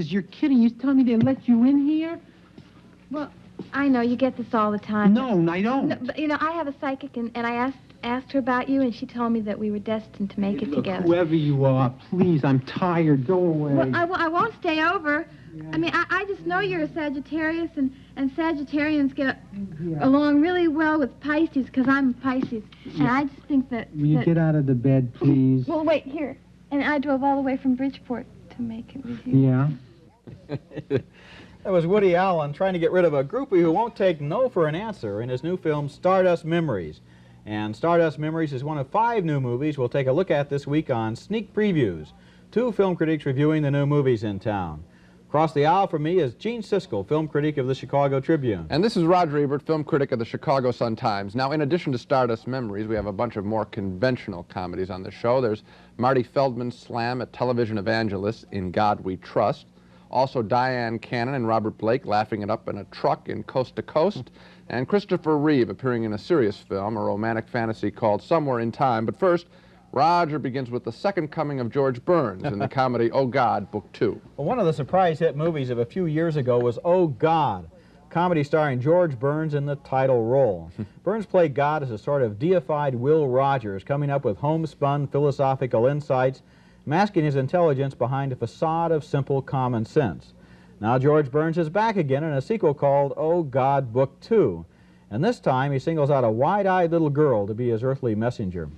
Jesus, you're kidding. You telling me they let you in here? Well, I know you get this all the time. No, I don't. No, but, I have a psychic, and I asked her about you, and she told me that we were destined to make it Look, together. whoever you are, please, I'm tired. Go away. Well, I won't stay over. Yeah. I mean, I just know you're a Sagittarius, and Sagittarians get along really well with Pisces, because I'm a Pisces. Yeah. And I just think that... Will you get out of the bed, please? Well, wait, here. And I drove all the way from Bridgeport to make it with you. Yeah? That was Woody Allen trying to get rid of a groupie who won't take no for an answer in his new film, StarDust Memories. And StarDust Memories is one of 5 new movies we'll take a look at this week on Sneak Previews. 2 film critics reviewing the new movies in town. Across the aisle from me is Gene Siskel, film critic of the Chicago Tribune. And this is Roger Ebert, film critic of the Chicago Sun-Times. Now, in addition to StarDust Memories, we have a bunch of more conventional comedies on the show. There's Marty Feldman's slam at television evangelists in God We Trust. Also, Diane Cannon and Robert Blake laughing it up in a truck in Coast to Coast. And Christopher Reeve appearing in a serious film, a romantic fantasy called Somewhere in Time. But first, Roger begins with the second coming of George Burns in the comedy Oh God, Book 2. Well, one of the surprise hit movies of a few years ago was Oh God, comedy starring George Burns in the title role. Burns played God as a sort of deified Will Rogers, coming up with homespun philosophical insights, masking his intelligence behind a facade of simple common sense. Now George Burns is back again in a sequel called Oh God, Book 2. And this time he singles out a wide-eyed little girl to be his earthly messenger.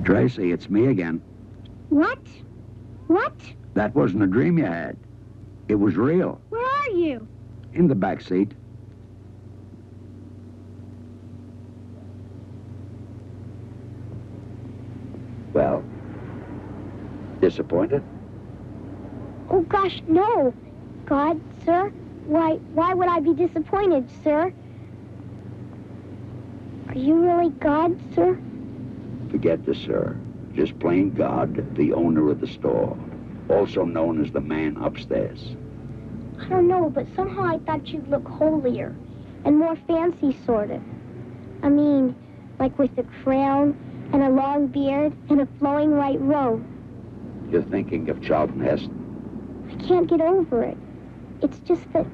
Tracy, it's me again. What? What? That wasn't a dream you had. It was real. Where are you? In the back seat. Well, disappointed? Oh, gosh, no. God, sir, why would I be disappointed, sir? Are you really God, sir? Forget the sir. Just plain God, the owner of the store, also known as the man upstairs. I don't know, but somehow I thought you'd look holier and more fancy, sort of. I mean, like with a crown and a long beard and a flowing white robe. You're thinking of Charlton Heston. I can't get over it. It's just that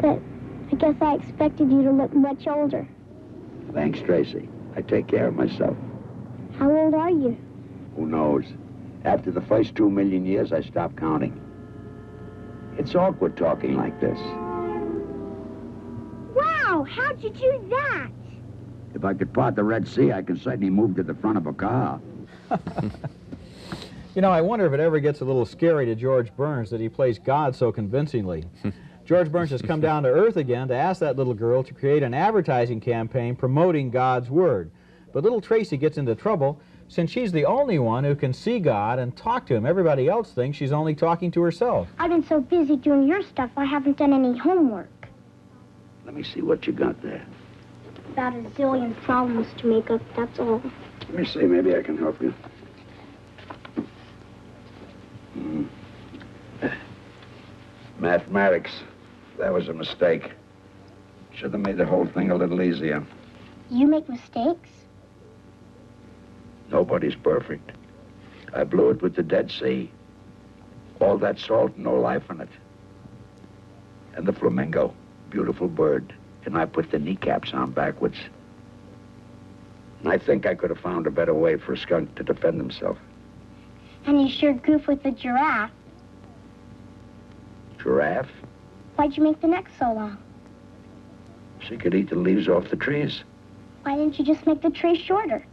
I guess I expected you to look much older. Thanks, Tracy. I take care of myself. How old are you? Who knows? After the first 2 million years, I stopped counting. It's awkward talking like this. Wow, how'd you do that? If I could part the Red Sea, I can certainly move to the front of a car. You know, I wonder if it ever gets a little scary to George Burns that he plays God so convincingly. George Burns has come down to earth again to ask that little girl to create an advertising campaign promoting God's Word. But little Tracy gets into trouble since she's the only one who can see God and talk to him. Everybody else thinks she's only talking to herself. I've been so busy doing your stuff, I haven't done any homework. Let me see what you got there. About a zillion problems to make up, that's all. Let me see, maybe I can help you. Mathematics. That was a mistake. Should have made the whole thing a little easier. You make mistakes? Nobody's perfect. I blew it with the Dead Sea. All that salt, no life in it. And the flamingo, beautiful bird. And I put the kneecaps on backwards. And I think I could have found a better way for a skunk to defend himself. And you sure goof with the giraffe. Giraffe? Why'd you make the neck so long? She could eat the leaves off the trees. Why didn't you just make the tree shorter?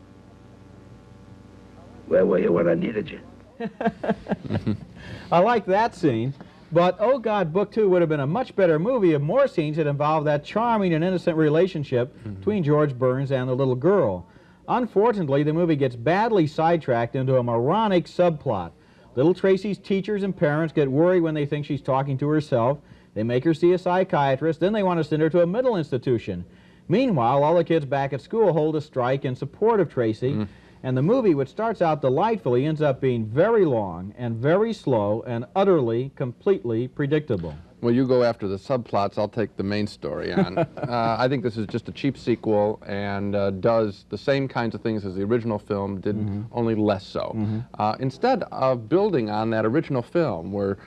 Where were you when I needed you? I like that scene, but Oh God, Book 2 would have been a much better movie if more scenes had involved that charming and innocent relationship between George Burns and the little girl. Unfortunately, the movie gets badly sidetracked into a moronic subplot. Little Tracy's teachers and parents get worried when they think she's talking to herself. They make her see a psychiatrist, then they want to send her to a mental institution. Meanwhile, all the kids back at school hold a strike in support of Tracy, and the movie, which starts out delightfully, ends up being very long and very slow and utterly, completely predictable. Well, you go after the subplots, I'll take the main story on. I think this is just a cheap sequel and does the same kinds of things as the original film did, only less so. Instead of building on that original film where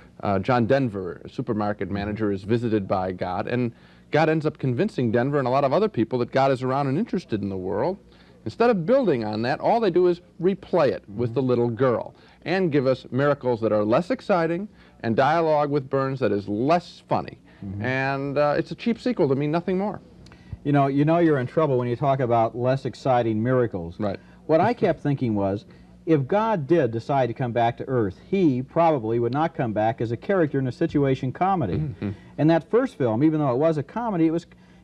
John Denver, a supermarket manager, is visited by God, and God ends up convincing Denver and a lot of other people that God is around and interested in the world, instead of building on that, all they do is replay it with the little girl and give us miracles that are less exciting and dialogue with Burns that is less funny. And it's a cheap sequel to mean nothing more. You know you're in trouble when you talk about less exciting miracles. Right. What I kept thinking was, if God did decide to come back to Earth, he probably would not come back as a character in a situation comedy. And that first film, even though it was a comedy,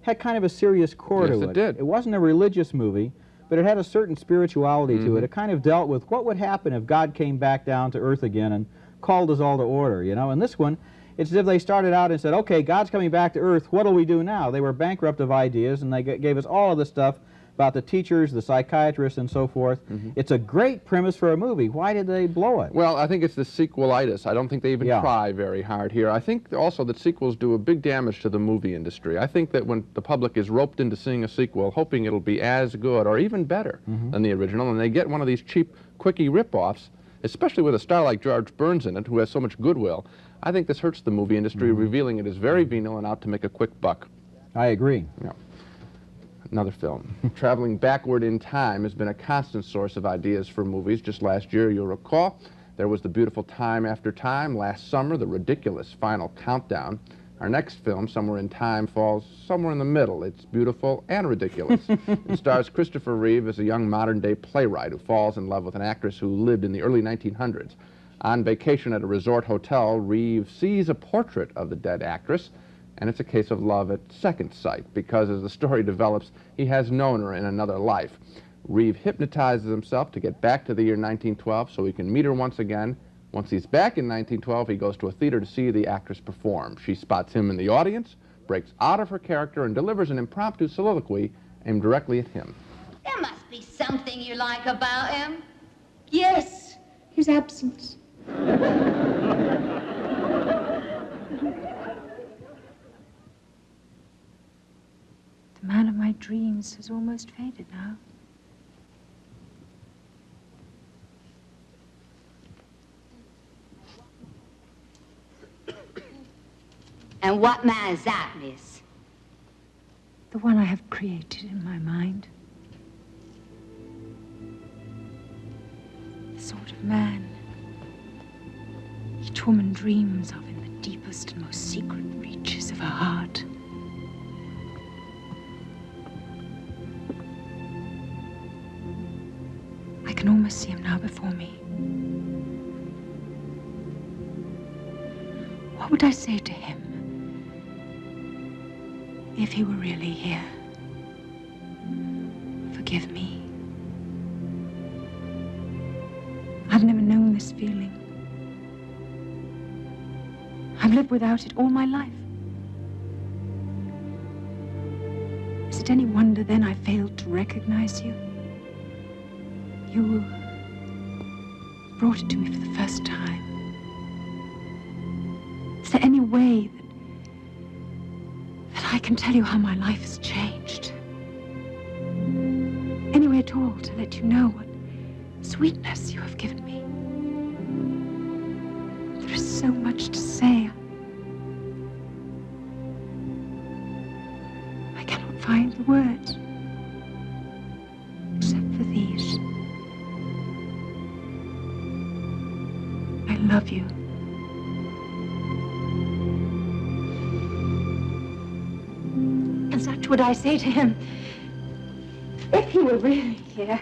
had kind of a serious core to it. Yes, it did. It wasn't a religious movie, but it had a certain spirituality to it. It kind of dealt with what would happen if God came back down to Earth again and called us all to order, you know. And this one, it's as if they started out and said, okay, God's coming back to Earth, what'll we do now? They were bankrupt of ideas, and they gave us all of this stuff about the teachers, the psychiatrists, and so forth. It's a great premise for a movie. Why did they blow it? Well, I think it's the sequelitis. I don't think they even try very hard here. I think also that sequels do a big damage to the movie industry. I think that when the public is roped into seeing a sequel, hoping it'll be as good or even better than the original, and they get one of these cheap, quickie rip-offs, especially with a star like George Burns in it, who has so much goodwill, I think this hurts the movie industry, revealing it as very venal and out to make a quick buck. I agree. Yeah. Another film. Traveling backward in time has been a constant source of ideas for movies. Just last year, you'll recall, there was The Beautiful Time After Time. Last summer, The Ridiculous Final Countdown. Our next film, Somewhere in Time, falls somewhere in the middle. It's beautiful and ridiculous. It stars Christopher Reeve as a young modern-day playwright who falls in love with an actress who lived in the early 1900s. On vacation at a resort hotel, Reeve sees a portrait of the dead actress, and it's a case of love at second sight, because as the story develops, he has known her in another life. Reeve hypnotizes himself to get back to the year 1912 so he can meet her once again. Once he's back in 1912, he goes to a theater to see the actress perform. She spots him in the audience, breaks out of her character, and delivers an impromptu soliloquy aimed directly at him. There must be something you like about him. Yes, his absence. The man of my dreams has almost faded now. And what man is that, miss? The one I have created in my mind. The sort of man each woman dreams of in the deepest and most secret reaches of her heart. I can almost see him now before me. What would I say to him if he were really here? Forgive me. I've never known this feeling. I've lived without it all my life. Is it any wonder then I failed to recognize you? You brought it to me for the first time. Is there any way that I can tell you how my life has changed? Any way at all to let you know what sweetness you have given me? There is so much to say. I cannot find the words, except for these. I love you. And such would I say to him if he were really here.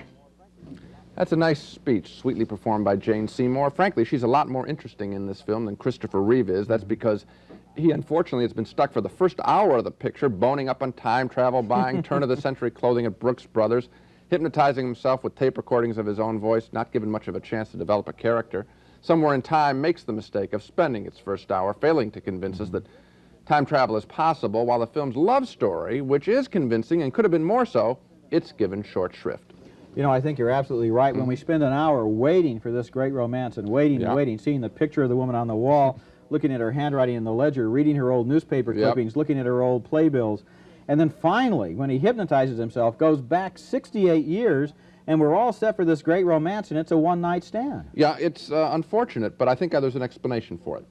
That's a nice speech, sweetly performed by Jane Seymour. Frankly, she's a lot more interesting in this film than Christopher Reeve is. That's because he, unfortunately, has been stuck for the first hour of the picture, boning up on time travel, buying turn-of-the-century clothing at Brooks Brothers, hypnotizing himself with tape recordings of his own voice, not given much of a chance to develop a character. Somewhere in Time makes the mistake of spending its first hour failing to convince us that time travel is possible, while the film's love story, which is convincing and could have been more so, it's given short shrift. You know, I think you're absolutely right. When we spend an hour waiting for this great romance and waiting and waiting, seeing the picture of the woman on the wall, looking at her handwriting in the ledger, reading her old newspaper Yep. clippings, looking at her old playbills. And then finally, when he hypnotizes himself, goes back 68 years, and we're all set for this great romance, and it's a one-night stand. Yeah, it's unfortunate, but I think there's an explanation for it.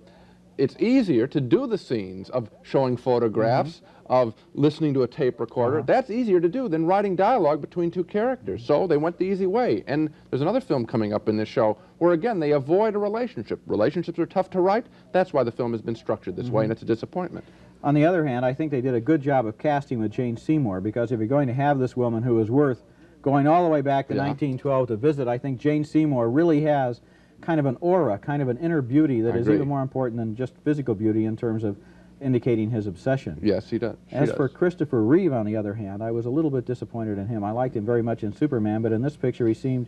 It's easier to do the scenes of showing photographs, of listening to a tape recorder. That's easier to do than writing dialogue between two characters. So they went the easy way. And there's another film coming up in this show where, again, they avoid a relationship. Relationships are tough to write. That's why the film has been structured this way, and it's a disappointment. On the other hand, I think they did a good job of casting with Jane Seymour, because if you're going to have this woman who is worth going all the way back to 1912 to visit, I think Jane Seymour really has kind of an aura, kind of an inner beauty that is even more important than just physical beauty in terms of indicating his obsession. Yes, he does. As for Christopher Reeve, on the other hand, I was a little bit disappointed in him. I liked him very much in Superman, but in this picture he seemed,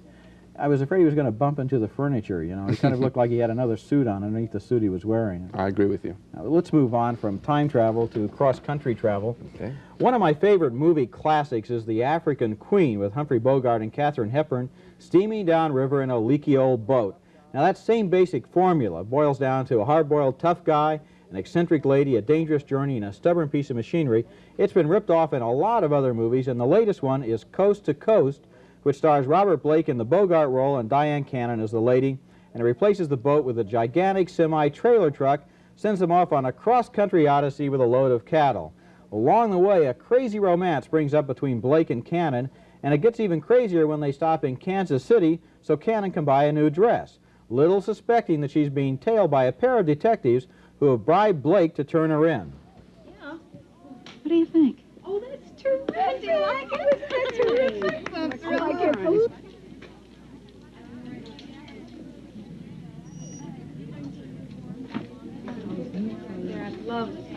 I was afraid he was going to bump into the furniture, you know. He kind of looked like he had another suit on underneath the suit he was wearing. I agree with you. Now, let's move on from time travel to cross-country travel. Okay. One of my favorite movie classics is The African Queen, with Humphrey Bogart and Katharine Hepburn steaming downriver in a leaky old boat. Now, that same basic formula boils down to a hard-boiled tough guy, an eccentric lady, a dangerous journey, and a stubborn piece of machinery. It's been ripped off in a lot of other movies, and the latest one is Coast to Coast, which stars Robert Blake in the Bogart role and Diane Cannon as the lady, and it replaces the boat with a gigantic semi-trailer truck, sends them off on a cross-country odyssey with a load of cattle. Along the way, a crazy romance springs up between Blake and Cannon, and it gets even crazier when they stop in Kansas City so Cannon can buy a new dress, little suspecting that she's being tailed by a pair of detectives who have bribed Blake to turn her in. Yeah. What do you think? Oh, that's terrific. Do you like it? That's terrific. That's really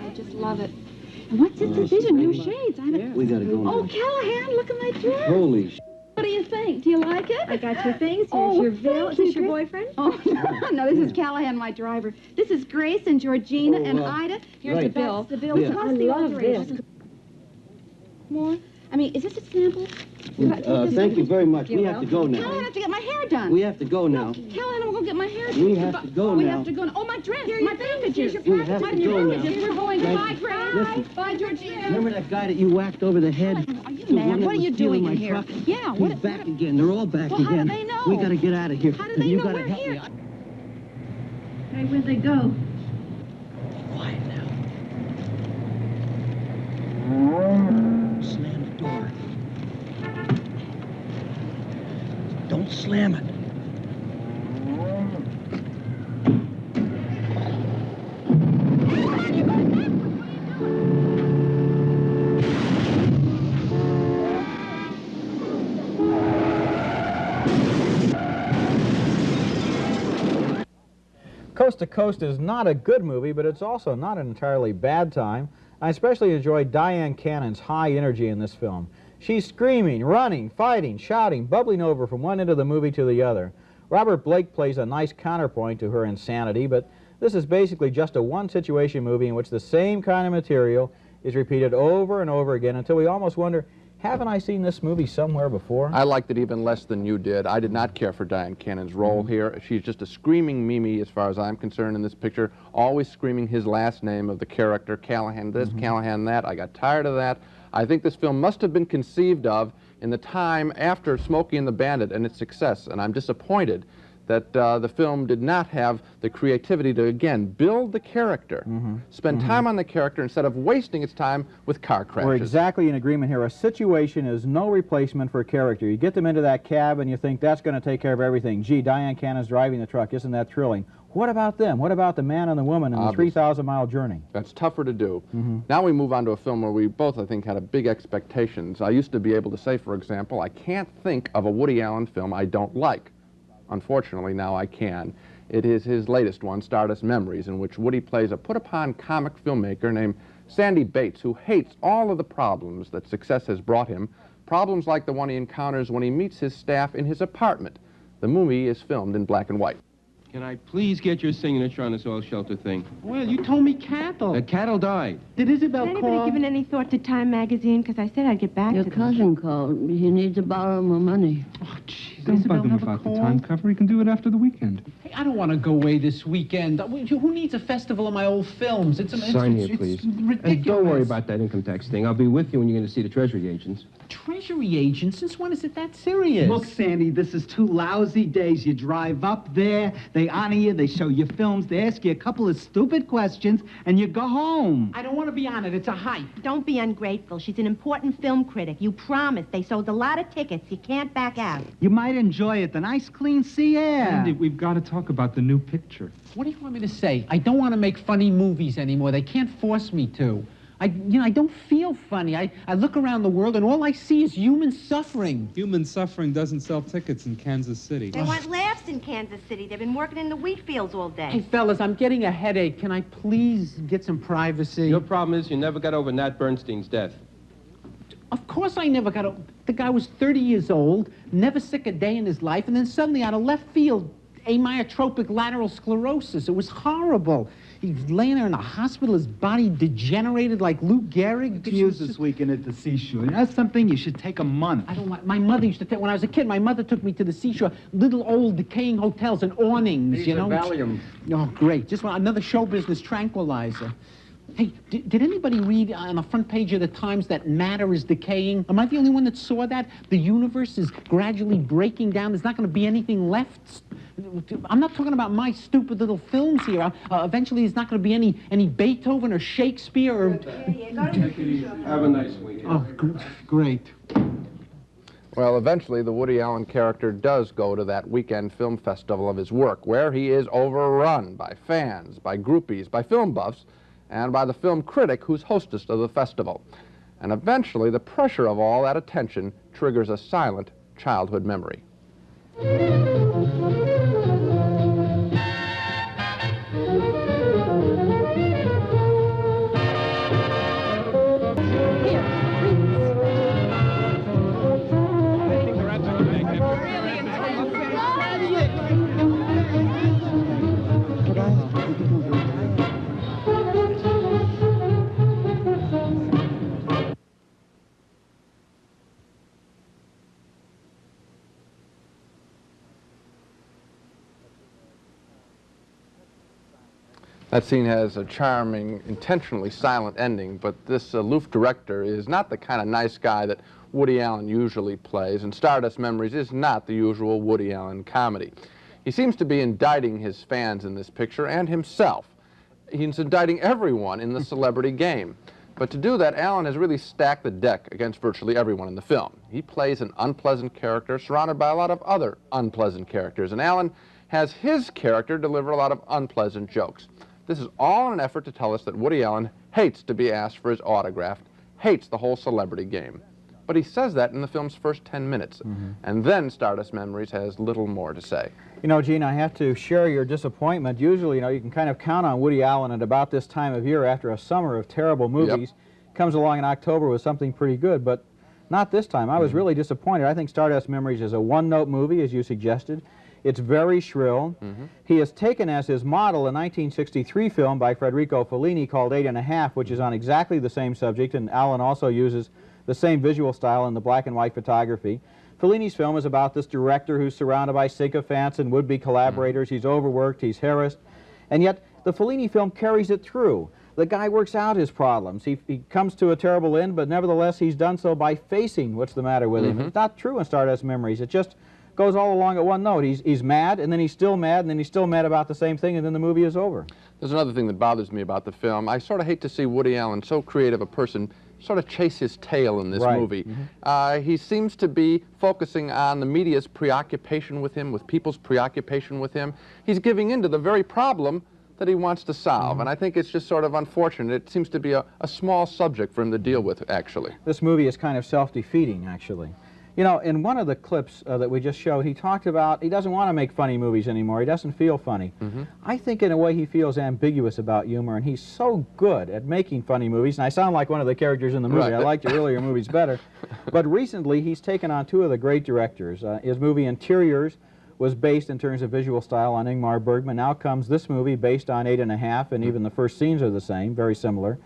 I just love it. What's it? These are new shades. I haven't... We gotta go now. Oh, Callahan, look at my dress. Holy sh**. What do you think? Do you like it? I got two things. Here's Oh, your veil. Is thank this you, your Grace. boyfriend? Oh, no, this is Callahan, my driver. This is Grace and Georgina and Ida. Here's the bill. The bill. Yeah. Cost the alteration. More? I mean, is this a sample? Thank you very much. We have to go Callahan, I now. have to get my hair done. We have to go now. Callahan, I'm going to get my hair done. We have to go We now. have to go. Oh, my dress, my packages. We have to go now. We're going. Bye, Grace. Listen. Bye, Georgina. Remember that guy that you whacked over the head? Are you The mad? one that What are was you stealing doing my in here? truck? Yeah, He's back again. They're all back Well, how do again. they know? We gotta get out of here. How do they You know gotta we're help here? me. Hey, where'd they go? Quiet now. Slam the door. Don't slam it. Coast to Coast is not a good movie, but it's also not an entirely bad time. I especially enjoyed Diane Cannon's high energy in this film. She's screaming, running, fighting, shouting, bubbling over from one end of the movie to the other. Robert Blake plays a nice counterpoint to her insanity, but this is basically just a one-situation movie in which the same kind of material is repeated over and over again until we almost wonder, haven't I seen this movie somewhere before? I liked it even less than you did. I did not care for Diane Cannon's role here. She's just a screaming Mimi as far as I'm concerned in this picture, always screaming his last name of the character, Callahan this, Callahan that. I got tired of that. I think this film must have been conceived of in the time after Smokey and the Bandit and its success, and I'm disappointed that the film did not have the creativity to, again, build the character, spend time on the character instead of wasting its time with car crashes. We're exactly in agreement here. A situation is no replacement for a character. You get them into that cab and you think that's going to take care of everything. Gee, Diane Cannon's driving the truck. Isn't that thrilling? What about them? What about the man and the woman in the 3,000-mile journey? That's tougher to do. Now we move on to a film where we both, I think, had big expectations. I used to be able to say, for example, I can't think of a Woody Allen film I don't like. Unfortunately, now I can. It is his latest one, StarDust Memories, in which Woody plays a put-upon comic filmmaker named Sandy Bates, who hates all of the problems that success has brought him, problems like the one he encounters when he meets his staff in his apartment. The movie is filmed in black and white. Can I please get your signature on this oil shelter thing? Well, you told me cattle. The cattle died. Did Isabel Has anybody call? given any thought to Time magazine? Because I said I'd get back Your to them. cousin called. He needs to borrow more money. Oh, jeez. Don't Isabel bug him have a about the call? time cover. He can do it after the weekend. Hey, I don't want to go away this weekend. Who needs a festival of my old films? Sign here, please. Ridiculous. And don't worry about that income tax thing. I'll be with you when you're going to see the Treasury agents. Treasury agent? Since when is it that serious? Look, Sandy, this is 2 lousy days. You drive up there, they honor you, they show you films, they ask you a couple of stupid questions, and you go home. I don't want to be on it. It's a hype. Don't be ungrateful. She's an important film critic. You promised. They sold a lot of tickets. You can't back out. You might enjoy it, the nice, clean sea air. Andy, we've got to talk about the new picture. What do you want me to say? I don't want to make funny movies anymore. They can't force me to. I don't feel funny. I look around the world and all I see is human suffering. Human suffering doesn't sell tickets in Kansas City. They want laughs in Kansas City. They've been working in the wheat fields all day. Hey, fellas, I'm getting a headache. Can I please get some privacy? Your problem is you never got over Nat Bernstein's death. Of course I never got over... The guy was 30 years old, never sick a day in his life, and then suddenly out of left field, amyotrophic lateral sclerosis. It was horrible. He's laying there in a hospital, his body degenerated like Lou Gehrig. Use this weekend at the seashore. That's something you should take a month. I don't want... My mother used to take... When I was a kid, my mother took me to the seashore. Little old decaying hotels and awnings, you know? Valium. Oh, great. Just want another show business tranquilizer. Hey, did anybody read on the front page of the Times that matter is decaying? Am I the only one that saw that? The universe is gradually breaking down. There's not going to be anything left. I'm not talking about my stupid little films here. Eventually, there's not going to be any Beethoven or Shakespeare or... Have a nice weekend. Oh, great. Well, eventually, the Woody Allen character does go to that weekend film festival of his work, where he is overrun by fans, by groupies, by film buffs, and by the film critic who's hostess of the festival. And eventually, the pressure of all that attention triggers a silent childhood memory. That scene has a charming, intentionally silent ending, but this aloof director is not the kind of nice guy that Woody Allen usually plays, and Stardust Memories is not the usual Woody Allen comedy. He seems to be indicting his fans in this picture and himself. He's indicting everyone in the celebrity game. But to do that, Allen has really stacked the deck against virtually everyone in the film. He plays an unpleasant character surrounded by a lot of other unpleasant characters, and Allen has his character deliver a lot of unpleasant jokes. This is all in an effort to tell us that Woody Allen hates to be asked for his autograph, hates the whole celebrity game. But he says that in the film's first 10 minutes, and then Stardust Memories has little more to say. You know, Gene, I have to share your disappointment. Usually, you know, you can kind of count on Woody Allen at about this time of year after a summer of terrible movies. Comes along in October with something pretty good, but not this time. I was really disappointed. I think Stardust Memories is a one-note movie, as you suggested. It's very shrill. He has taken as his model a 1963 film by Federico Fellini called 8½, which is on exactly the same subject, and Allen also uses the same visual style in the black and white photography. Fellini's film is about this director who's surrounded by sycophants and would-be collaborators. He's overworked, he's harassed, and yet the Fellini film carries it through. The guy works out his problems. He comes to a terrible end, but nevertheless he's done so by facing what's the matter with him. It's not true in Stardust Memories. It just goes all along at one note. He's mad, and then he's still mad, and then he's still mad about the same thing, and then the movie is over. There's another thing that bothers me about the film. I sort of hate to see Woody Allen, so creative a person, sort of chase his tail in this movie. He seems to be focusing on the media's preoccupation with him, with people's preoccupation with him. He's giving in to the very problem that he wants to solve, and I think it's just sort of unfortunate. It seems to be a small subject for him to deal with, actually. This movie is kind of self-defeating, actually. You know, in one of the clips that we just showed, he talked about he doesn't want to make funny movies anymore. He doesn't feel funny. I think in a way he feels ambiguous about humor, and he's so good at making funny movies, and I sound like one of the characters in the movie. I liked your earlier movies better. But recently he's taken on two of the great directors. His movie Interiors was based in terms of visual style on Ingmar Bergman. Now comes this movie based on 8½, and even the first scenes are the same, very similar.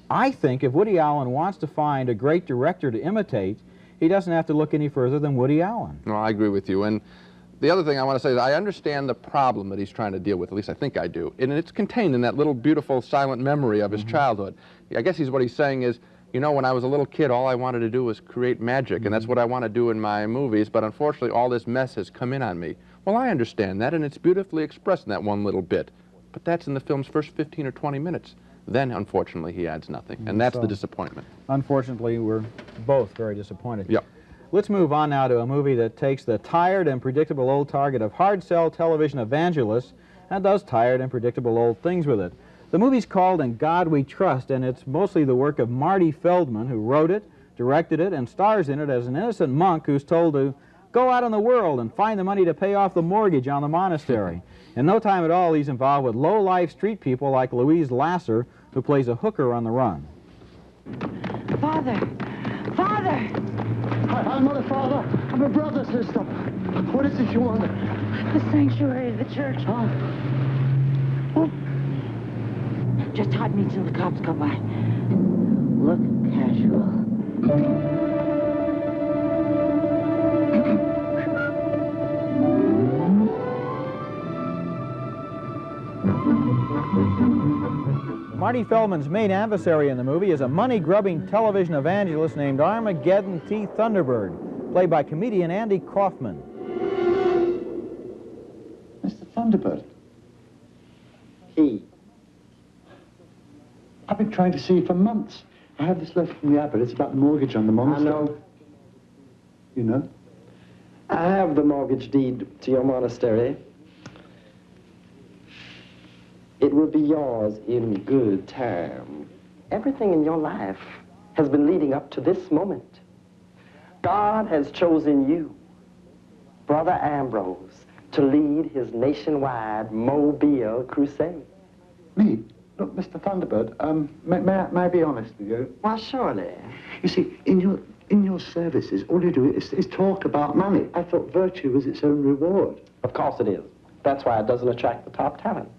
I think if Woody Allen wants to find a great director to imitate, he doesn't have to look any further than Woody Allen. No, I agree with you. And the other thing I want to say is I understand the problem that he's trying to deal with, at least I think I do. And it's contained in that little beautiful silent memory of his childhood. I guess what he's saying is, you know, when I was a little kid, all I wanted to do was create magic, and that's what I want to do in my movies, but unfortunately all this mess has come in on me. Well, I understand that, and it's beautifully expressed in that one little bit. But that's in the film's first 15 or 20 minutes. Then, unfortunately, he adds nothing, and that's the disappointment. Unfortunately, we're both very disappointed. Yep. Let's move on now to a movie that takes the tired and predictable old target of hard-sell television evangelists and does tired and predictable old things with it. The movie's called In God We Trust, and it's mostly the work of Marty Feldman, who wrote it, directed it, and stars in it as an innocent monk who's told to go out in the world and find the money to pay off the mortgage on the monastery. In no time at all, he's involved with low-life street people like Louise Lasser, who plays a hooker on the run. Father! Father! I'm not a father. I'm a brother, sister. What is it you want? The sanctuary of the church. Huh? Just hide me till the cops come by. Look casual. Marty Feldman's main adversary in the movie is a money-grubbing television evangelist named Armageddon T. Thunderbird, played by comedian Andy Kaufman. Mr. Thunderbird. I've been trying to see you for months. I have this letter from the abbot. It's about the mortgage on the monastery. I know. You know? I have the mortgage deed to your monastery. It will be yours in good time. Everything in your life has been leading up to this moment. God has chosen you, Brother Ambrose, to lead his nationwide Mobile crusade. Me? Look, Mr. Thunderbird, may I be honest with you? Why, surely. You see, in your services, all you do is talk about money. I thought virtue was its own reward. Of course it is. That's why it doesn't attract the top talent.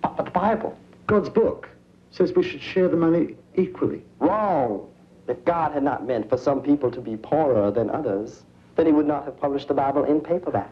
But the Bible, God's book, says we should share the money equally. Wrong. If God had not meant for some people to be poorer than others, then he would not have published the Bible in paperback.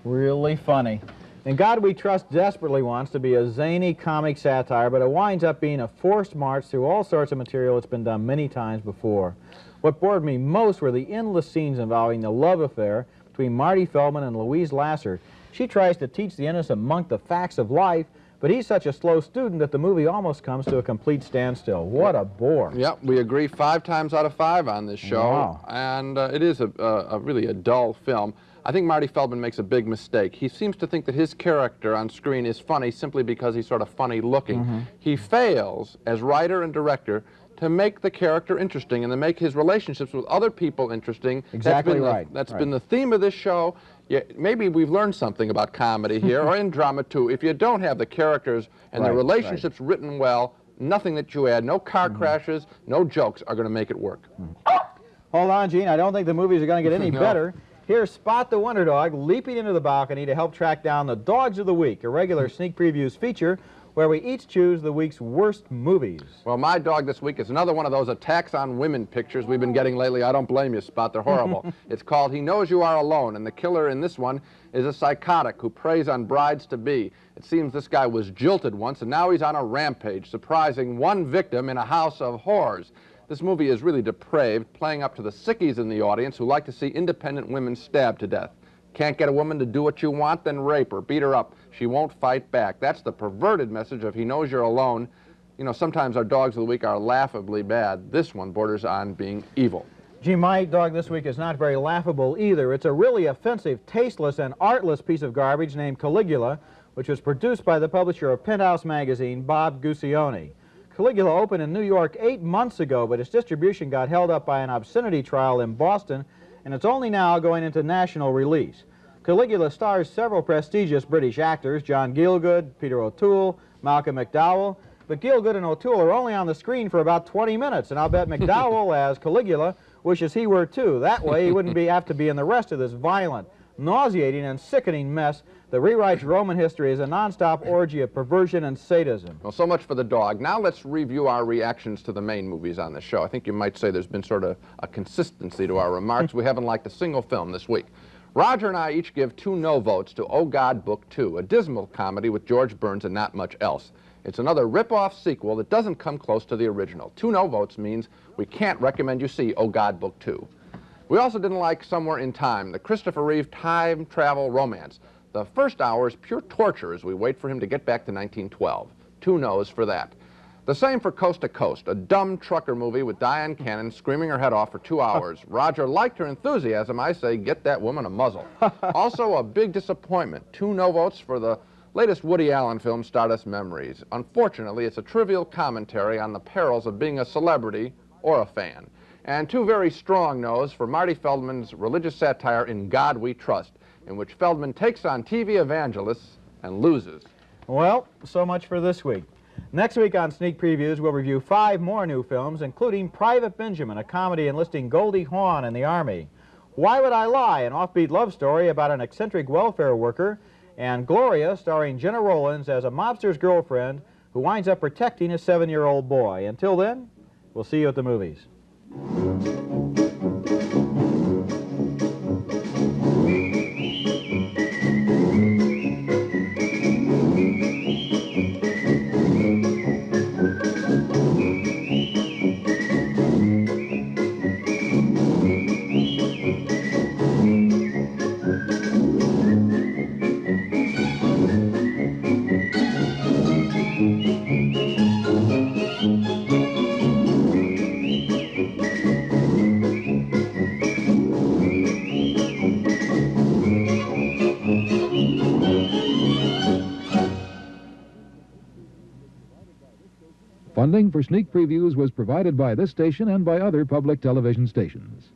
Really funny. In God We Trust desperately wants to be a zany comic satire, but it winds up being a forced march through all sorts of material that's been done many times before. What bored me most were the endless scenes involving the love affair between Marty Feldman and Louise Lasser. She tries to teach the innocent monk the facts of life, but he's such a slow student that the movie almost comes to a complete standstill. What a bore. Yep, we agree 5 times out of 5 on this show. Wow. And it is really a dull film. I think Marty Feldman makes a big mistake. He seems to think that his character on screen is funny simply because he's sort of funny looking. He fails as writer and director to make the character interesting and to make his relationships with other people interesting. Exactly right. That's been the theme of this show. Yeah, maybe we've learned something about comedy here, or in drama too. If you don't have the characters and the relationships written well, nothing that you add, no car crashes, no jokes are going to make it work. Hold on, Gene. I don't think the movies are going to get any better. Here's Spot the Wonder Dog leaping into the balcony to help track down the Dogs of the Week, a regular sneak previews feature where we each choose the week's worst movies. Well, my dog this week is another one of those attacks on women pictures we've been getting lately. I don't blame you, Spot. They're horrible. It's called He Knows You Are Alone, and the killer in this one is a psychotic who preys on brides-to-be. It seems this guy was jilted once, and now he's on a rampage, surprising one victim in a house of horrors. This movie is really depraved, playing up to the sickies in the audience who like to see independent women stabbed to death. Can't get a woman to do what you want, then rape her, beat her up. She won't fight back. That's the perverted message of He Knows You're Alone. You know, sometimes our dogs of the week are laughably bad. This one borders on being evil. Gee, my dog this week is not very laughable either. It's a really offensive, tasteless, and artless piece of garbage named Caligula, which was produced by the publisher of Penthouse magazine, Bob Guccione. Caligula opened in New York 8 months ago, but its distribution got held up by an obscenity trial in Boston, and it's only now going into national release. Caligula stars several prestigious British actors, John Gielgud, Peter O'Toole, Malcolm McDowell, but Gielgud and O'Toole are only on the screen for about 20 minutes, and I'll bet McDowell, as Caligula, wishes he were too. That way he wouldn't have to be in the rest of this violent, nauseating and sickening mess that rewrites Roman history as a nonstop orgy of perversion and sadism. Well, so much for the dog. Now let's review our reactions to the main movies on the show. I think you might say there's been sort of a consistency to our remarks. We haven't liked a single film this week. Roger and I each give 2 no votes to Oh God, Book 2, a dismal comedy with George Burns and not much else. It's another rip-off sequel that doesn't come close to the original. 2 no votes means we can't recommend you see Oh God, Book 2. We also didn't like Somewhere in Time, the Christopher Reeve time travel romance. The first hour is pure torture as we wait for him to get back to 1912. 2 no's for that. The same for Coast to Coast, a dumb trucker movie with Diane Cannon screaming her head off for 2 hours. Roger liked her enthusiasm. I say, get that woman a muzzle. Also, a big disappointment. 2 no votes for the latest Woody Allen film, StarDust Memories. Unfortunately, it's a trivial commentary on the perils of being a celebrity or a fan. And 2 very strong no's for Marty Feldman's religious satire In God We Trust, in which Feldman takes on TV evangelists and loses. Well, so much for this week. Next week on Sneak Previews, we'll review 5 more new films, including Private Benjamin, a comedy enlisting Goldie Hawn in the Army. Why Would I Lie, an offbeat love story about an eccentric welfare worker, and Gloria, starring Jenna Rollins as a mobster's girlfriend who winds up protecting a 7-year-old boy. Until then, we'll see you at the movies. Funding for Sneak Previews was provided by this station and by other public television stations.